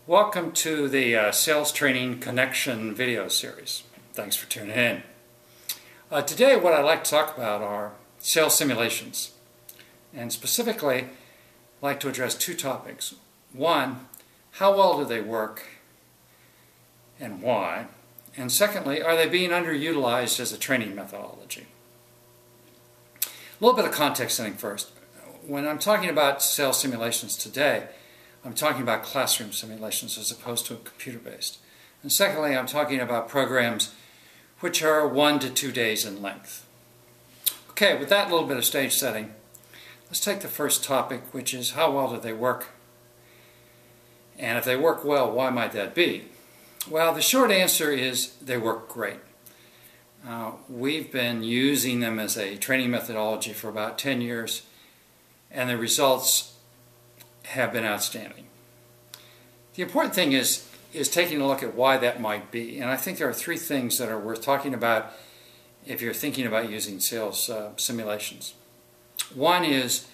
Welcome to the Sales Training Connection video series. Thanks for tuning in. Today what I'd like to talk about are sales simulations. And specifically, I'd like to address two topics. One, how well do they work and why? And secondly, are they being underutilized as a training methodology? A little bit of context setting first. When I'm talking about sales simulations today, I'm talking about classroom simulations as opposed to computer-based. And secondly, I'm talking about programs which are 1 to 2 days in length. Okay, with that little bit of stage setting, let's take the first topic, which is how well do they work? And if they work well, why might that be? Well, the short answer is they work great. We've been using them as a training methodology for about 10 years, and the results have been outstanding. The important thing is taking a look at why that might be, and I think there are three things that are worth talking about if you're thinking about using sales simulations. One is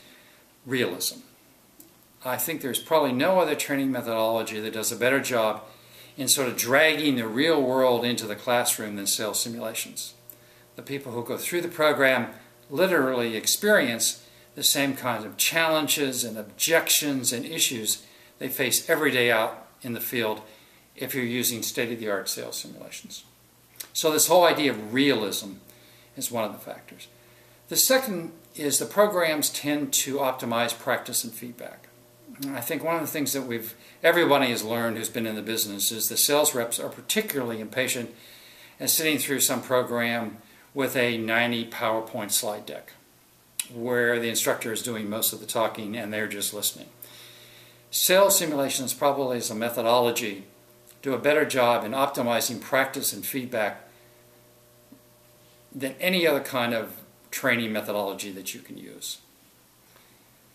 realism. I think there's probably no other training methodology that does a better job in sort of dragging the real world into the classroom than sales simulations. The people who go through the program literally experience the same kinds of challenges and objections and issues they face every day out in the field if you're using state-of-the-art sales simulations. So this whole idea of realism is one of the factors. The second is the programs tend to optimize practice and feedback. I think one of the things that everybody has learned who's been in the business is the sales reps are particularly impatient at sitting through some program with a 90 PowerPoint slide deck, where the instructor is doing most of the talking and they're just listening. Sales simulations probably as a methodology do a better job in optimizing practice and feedback than any other kind of training methodology that you can use.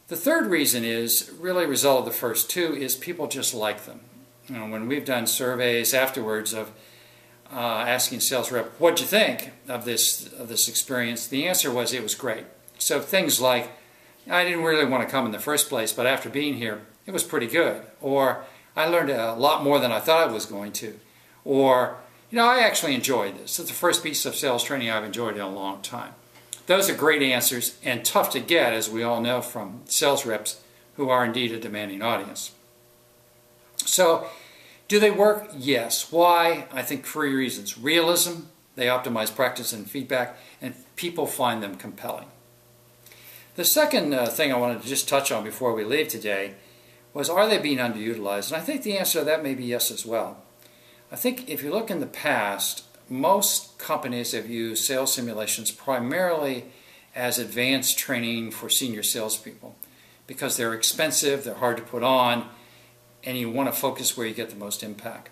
The third reason is really a result of the first two is people just like them. You know, when we've done surveys afterwards of asking sales rep, what'd you think of this experience? The answer was it was great. So things like, I didn't really want to come in the first place, but after being here, it was pretty good. Or, I learned a lot more than I thought I was going to. Or, I actually enjoyed this. It's the first piece of sales training I've enjoyed in a long time. Those are great answers and tough to get, as we all know from sales reps who are indeed a demanding audience. So, do they work? Yes. Why? I think for 3 reasons. Realism, they optimize practice and feedback, and people find them compelling. The second thing I wanted to just touch on before we leave today was, are they being underutilized? And I think the answer to that may be yes as well. I think if you look in the past, most companies have used sales simulations primarily as advanced training for senior salespeople because they're expensive, they're hard to put on, and you want to focus where you get the most impact.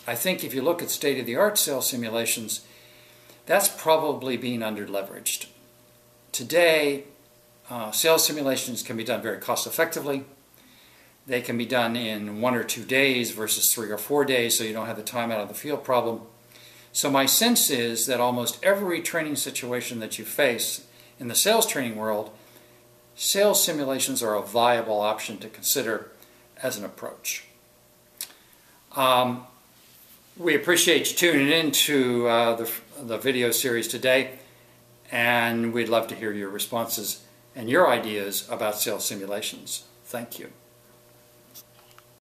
I think if you look at state-of-the-art sales simulations, that's probably being underleveraged. Today, sales simulations can be done very cost effectively. They can be done in 1 or 2 days versus 3 or 4 days, so you don't have the time out of the field problem. So my sense is that almost every training situation that you face in the sales training world, sales simulations are a viable option to consider as an approach. We appreciate you tuning in to the video series today, and we'd love to hear your responses and your ideas about sales simulations. Thank you.